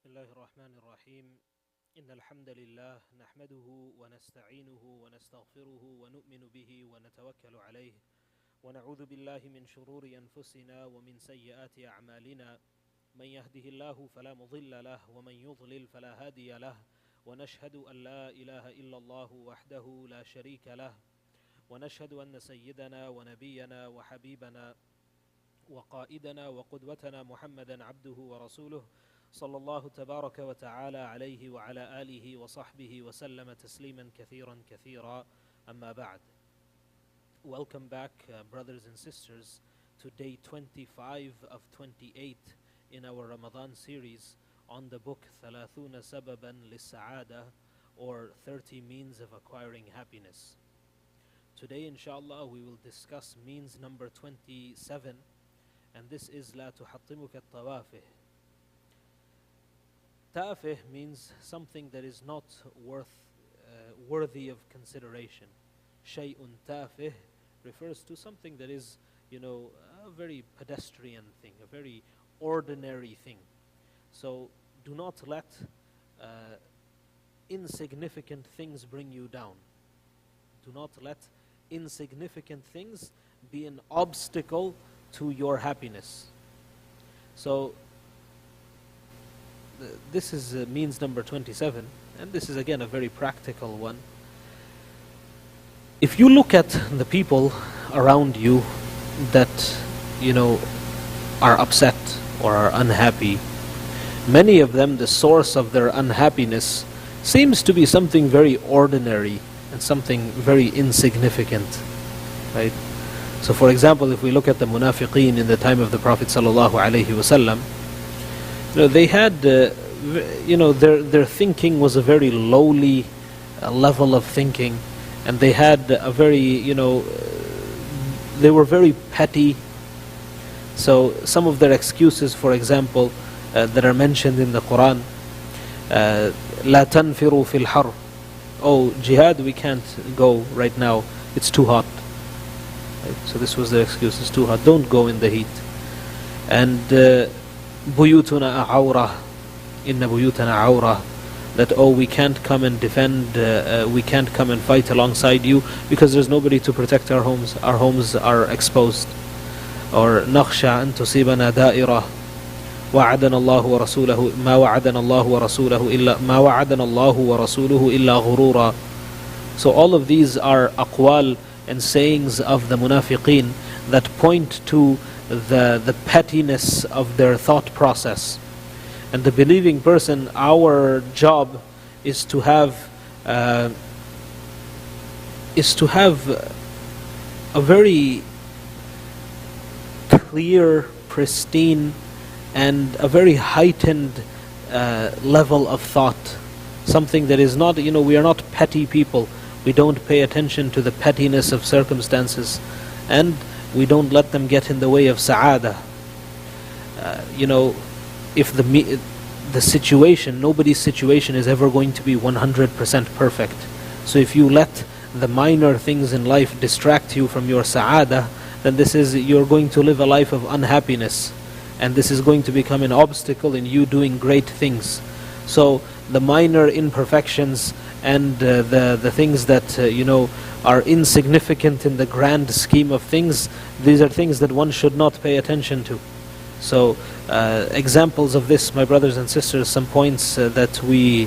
بسم الله الرحمن الرحيم إن الحمد لله نحمده ونستعينه ونستغفره ونؤمن به ونتوكل عليه ونعوذ بالله من شرور أنفسنا ومن سيئات أعمالنا من يهده الله فلا مضل له ومن يضلل فلا هادي له ونشهد أن لا إله إلا الله وحده لا شريك له ونشهد أن سيدنا ونبينا وحبيبنا وقائدنا وقدوتنا محمدا عبده ورسوله صلى الله تبارك وتعالى عليه وعلى آله وصحبه وسلم تسليما كثيرا أما بعد. Welcome back, brothers and sisters, to day 25 of 28 in our Ramadan series on the book ثلاثون سببا للسعادة, or 30 means of acquiring happiness. Today, inshallah, we will discuss means number 27, and this is لا تحطمك الطوافه. Tafih means something that is not worthy of consideration. Shay'un tafih refers to something that is, a very pedestrian thing, a very ordinary thing. So do not let insignificant things bring you down. Do not let insignificant things be an obstacle to your happiness. So this is means number 27, and this is again a very practical one. If you look at the people around you that, are upset or are unhappy, many of them, the source of their unhappiness seems to be something very ordinary and something very insignificant, right? So for example, if we look at the munafiqeen in the time of the Prophet sallallahu alaihi wasallam, they had, their thinking was a very lowly level of thinking, and they had a very, they were very petty. So some of their excuses, for example, that are mentioned in the Quran, لا تنفروا في الحر. Oh, jihad, we can't go right now, it's too hot. Right? So this was their excuse, it's too hot, don't go in the heat. And بيوتنا عورة إن بيوتنا عورة, that we can't come and defend, we can't come and fight alongside you because there's nobody to protect our homes are exposed. Or نخشى أن تصيبنا دائرة وعدنا الله ورسوله ما وعدنا الله ورسوله إلا غرورا. So all of these are aqwal and sayings of the munafiqeen that point to the pettiness of their thought process. And the believing person, our job is to have a very clear, pristine, and a very heightened level of thought. Something that is not, we are not petty people. We don't pay attention to the pettiness of circumstances, and we don't let them get in the way of sa'adah. If the situation, nobody's situation is ever going to be 100% perfect. So if you let the minor things in life distract you from your sa'adah, then you're going to live a life of unhappiness, and this is going to become an obstacle in you doing great things. So the minor imperfections and the things that are insignificant in the grand scheme of things, these are things that one should not pay attention to. So examples of this, my brothers and sisters, some points that we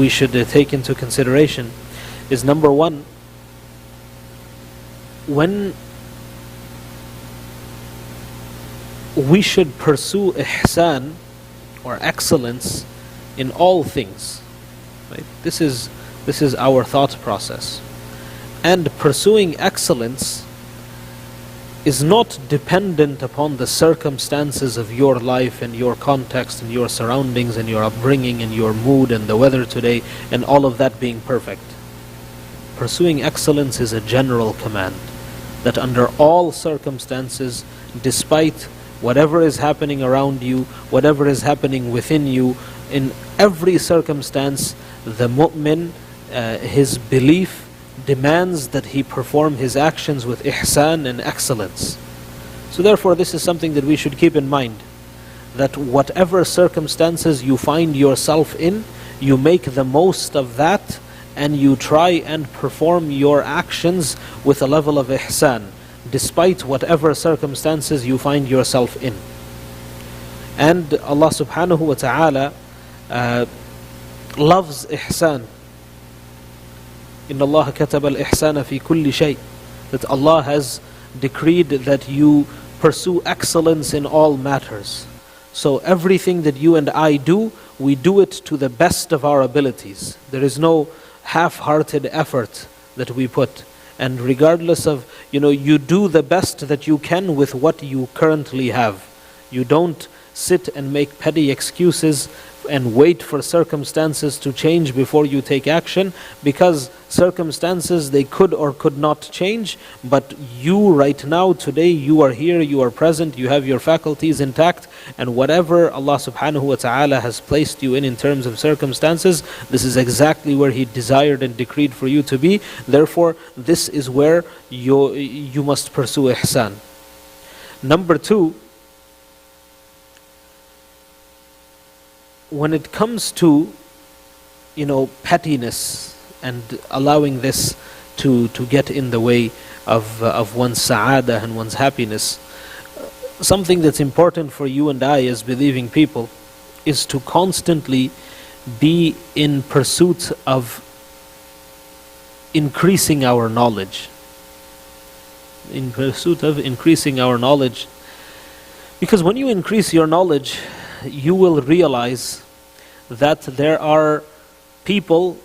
should take into consideration is, number one, when we should pursue ihsan or excellence in all things, right? This is our thought process. And pursuing excellence is not dependent upon the circumstances of your life and your context and your surroundings and your upbringing and your mood and the weather today and all of that being perfect. Pursuing excellence is a general command that under all circumstances, despite whatever is happening around you, whatever is happening within you, in every circumstance, the mu'min, his belief demands that he perform his actions with ihsan and excellence. So therefore, this is something that we should keep in mind, that whatever circumstances you find yourself in, you make the most of that, and you try and perform your actions with a level of ihsan, despite whatever circumstances you find yourself in. And Allah subhanahu wa ta'ala loves ihsan. Inna Allah kataba al-ihsana fi kulli shay. That Allah has decreed that you pursue excellence in all matters. So everything that you and I do, we do it to the best of our abilities. There is no half-hearted effort that we put. And regardless of, you do the best that you can with what you currently have. You don't sit and make petty excuses and wait for circumstances to change before you take action, because circumstances, they could or could not change, but you right now, today, you are here, you are present, you have your faculties intact, and whatever Allah subhanahu wa ta'ala has placed you in terms of circumstances, this is exactly where He desired and decreed for you to be. Therefore, this is where you must pursue ihsan. Number two, when it comes to, pettiness and allowing this to get in the way of one's sa'adah and one's happiness, something that's important for you and I as believing people is to constantly be in pursuit of increasing our knowledge. In pursuit of increasing our knowledge. Because when you increase your knowledge, you will realize that there are people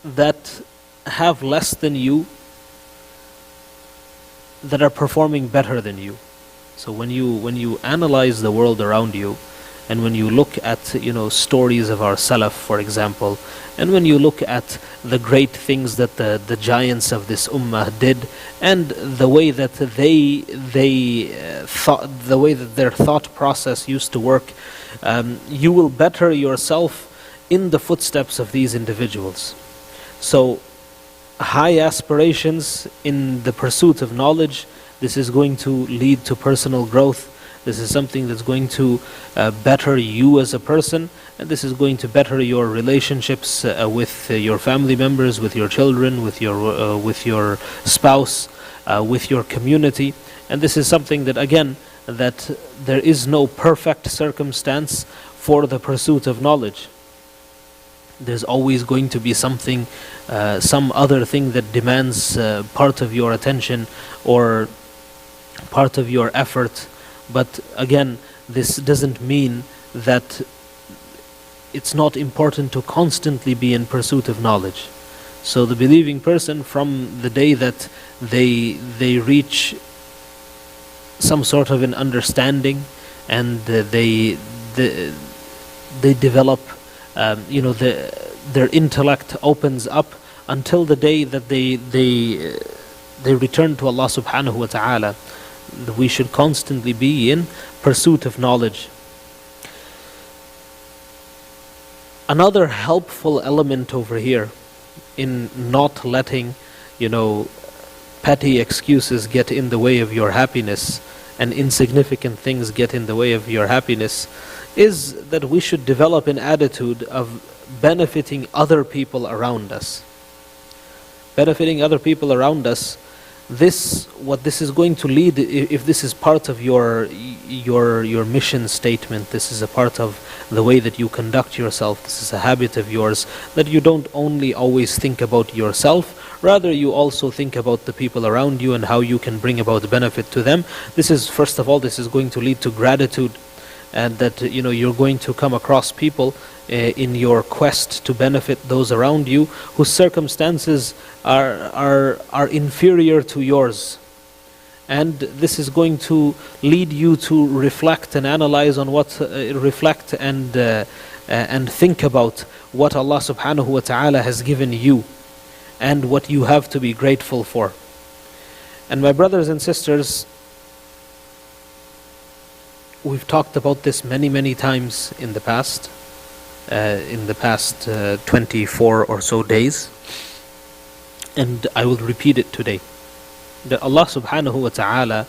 that have less than you that are performing better than you. So when you analyze the world around you, and when you look at stories of our Salaf, for example, and when you look at the great things that the giants of this ummah did, and the way that they thought, the way that their thought process used to work, you will better yourself in the footsteps of these individuals. So high aspirations in the pursuit of knowledge, this is going to lead to personal growth. This is something that's going to better you as a person, and this is going to better your relationships with your family members, with your children, with your spouse, with your community. And this is something that, again, that there is no perfect circumstance for the pursuit of knowledge. There's always going to be something, some other thing that demands part of your attention or part of your effort. But again, this doesn't mean that it's not important to constantly be in pursuit of knowledge. So the believing person, from the day that they reach some sort of an understanding, and they develop, their intellect opens up, until the day that they return to Allah subhanahu wa ta'ala, we should constantly be in pursuit of knowledge. Another helpful element over here in not letting, petty excuses get in the way of your happiness, and insignificant things get in the way of your happiness, is that we should develop an attitude of benefiting other people around us. Benefiting other people around us, what this is going to lead, if this is part of your mission statement, this is a part of the way that you conduct yourself, this is a habit of yours, that you don't only always think about yourself, rather you also think about the people around you and how you can bring about benefit to them. This is, first of all, this is going to lead to gratitude, and that you're going to come across people in your quest to benefit those around you whose circumstances are inferior to yours. And this is going to lead you to reflect and analyze on reflect and think about what Allah subhanahu wa ta'ala has given you and what you have to be grateful for. And my brothers and sisters, we've talked about this many times in the past 24 or so days, and I will repeat it today, that Allah subhanahu wa ta'ala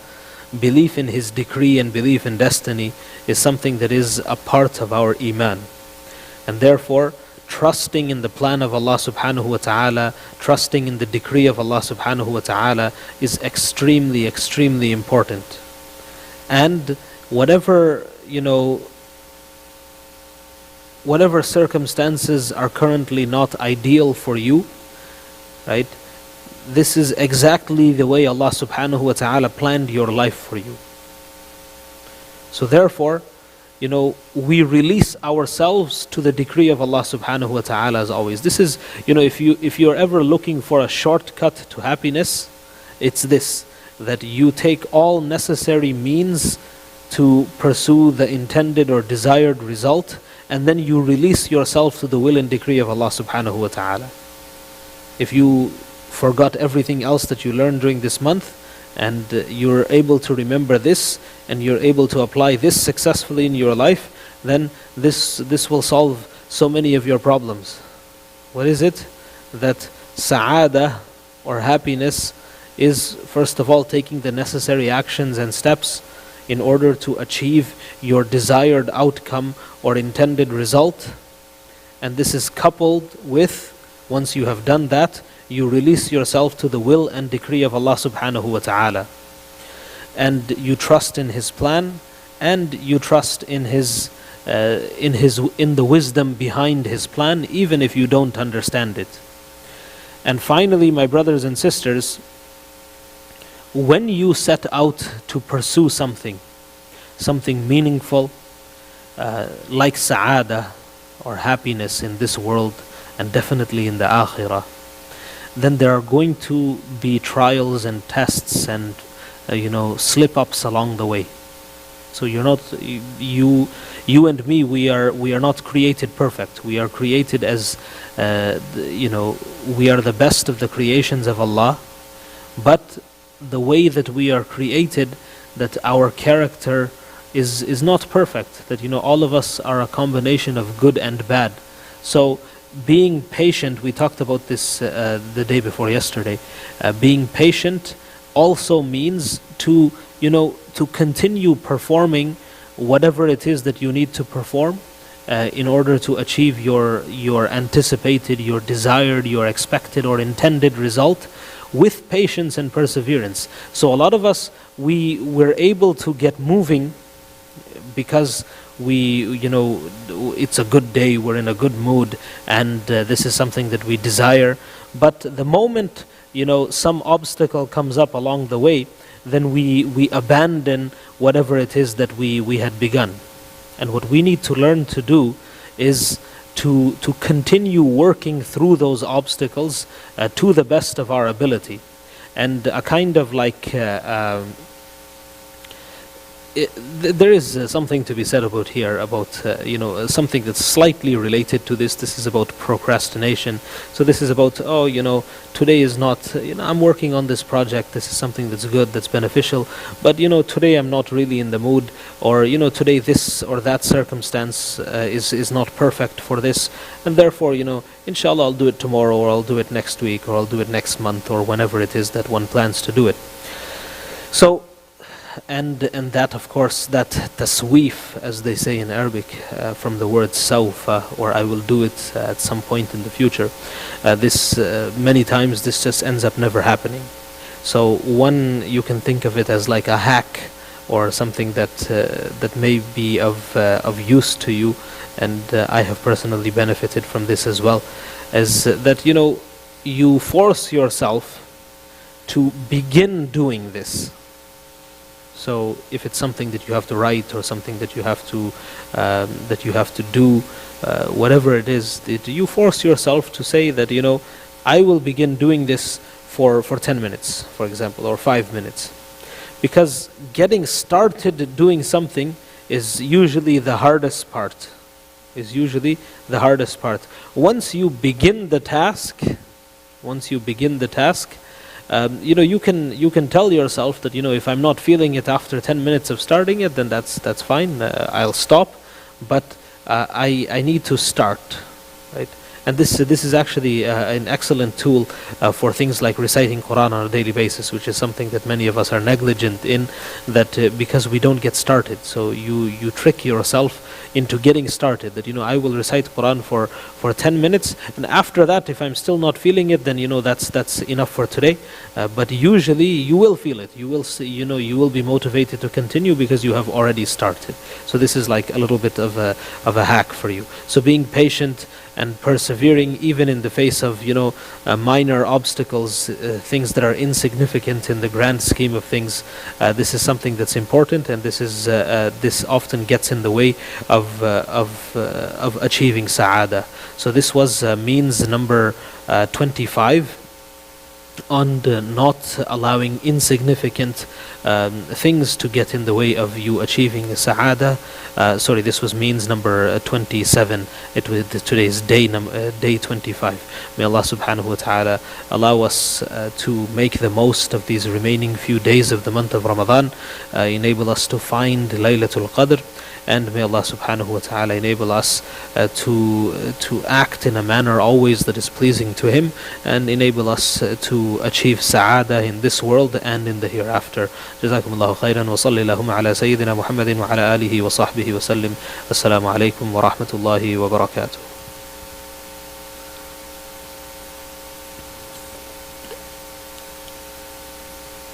belief in His decree and belief in destiny is something that is a part of our iman. And therefore, trusting in the plan of Allah subhanahu wa ta'ala, trusting in the decree of Allah subhanahu wa ta'ala is extremely, extremely important. And whatever, whatever circumstances are currently not ideal for you, right? This is exactly the way Allah subhanahu wa ta'ala planned your life for you. So therefore, we release ourselves to the decree of Allah subhanahu wa ta'ala as always. This is, if you're ever looking for a shortcut to happiness, it's this, that you take all necessary means to pursue the intended or desired result, and then you release yourself to the will and decree of Allah subhanahu wa ta'ala. If you forgot everything else that you learned during this month, and you're able to remember this, and you're able to apply this successfully in your life, then this will solve so many of your problems. What is it? That sa'ada, or happiness, is first of all taking the necessary actions and steps in order to achieve your desired outcome or intended result. And this is coupled with, once you have done that, you release yourself to the will and decree of Allah subhanahu wa ta'ala. And you trust in His plan, and you trust in the wisdom behind His plan, even if you don't understand it. And finally, my brothers and sisters, when you set out to pursue something meaningful, like sa'ada, or happiness in this world, and definitely in the akhirah, then there are going to be trials and tests and slip-ups along the way. So you're not, you and me, we are not created perfect. We are created as, we are the best of the creations of Allah. But the way that we are created, that our character is not perfect. That all of us are a combination of good and bad. So being patient, we talked about this the day before yesterday. Being patient also means to continue performing whatever it is that you need to perform in order to achieve your anticipated, your desired, your expected or intended result, with patience and perseverance. So a lot of us, we were able to get moving because it's a good day, we're in a good mood, and this is something that we desire. But the moment some obstacle comes up along the way, then we abandon whatever it is that we had begun. And what we need to learn to do is to continue working through those obstacles to the best of our ability. And a kind of like there is something to be said about here, about something that's slightly related to this. This is about procrastination. So this is about, today is not, I'm working on this project, this is something that's good, that's beneficial, but today I'm not really in the mood, or today this or that circumstance is not perfect for this, and therefore inshallah I'll do it tomorrow, or I'll do it next week, or I'll do it next month, or whenever it is that one plans to do it. So and that, of course, that tasweef, as they say in Arabic, from the word sawfa, or I will do it at some point in the future, this many times this just ends up never happening. So you can think of it as like a hack, or something that may be of use to you, and I have personally benefited from this as well, as that you force yourself to begin doing this. So if it's something that you have to write, or something that you have to do, whatever it is, you force yourself to say that I will begin doing this for 10 minutes, for example, or 5 minutes, because getting started doing something is usually the hardest part. Once you begin the task, you can tell yourself that if I'm not feeling it after 10 minutes of starting it, then that's fine. I'll stop, but I need to start, right? And this is actually an excellent tool for things like reciting Quran on a daily basis, which is something that many of us are negligent in, that because we don't get started. So you trick yourself into getting started, that I will recite Quran for 10 minutes, and after that, if I'm still not feeling it, then that's enough for today. But usually you will feel it. You will see, you will be motivated to continue because you have already started. So this is like a little bit of a hack for you. So being patient and persevering even in the face of minor obstacles, things that are insignificant in the grand scheme of things, this is something that's important, and this often gets in the way of achieving sa'ada. So this was means number 25, on not allowing insignificant things to get in the way of you achieving sa'ada. Sorry, this was means number 27. It was today's day 25. May Allah subhanahu wa ta'ala allow us to make the most of these remaining few days of the month of Ramadan, enable us to find Laylatul Qadr, and may Allah subhanahu wa ta'ala enable us to act in a manner always that is pleasing to Him, and enable us to achieve sa'ada in this world and in the hereafter. Jazakumullahu khairan, wa salli Allahumma ala Sayyidina Muhammadin wa ala alihi wa sahbihi wa sallim. Assalamu alaikum wa rahmatullahi wa barakatuh.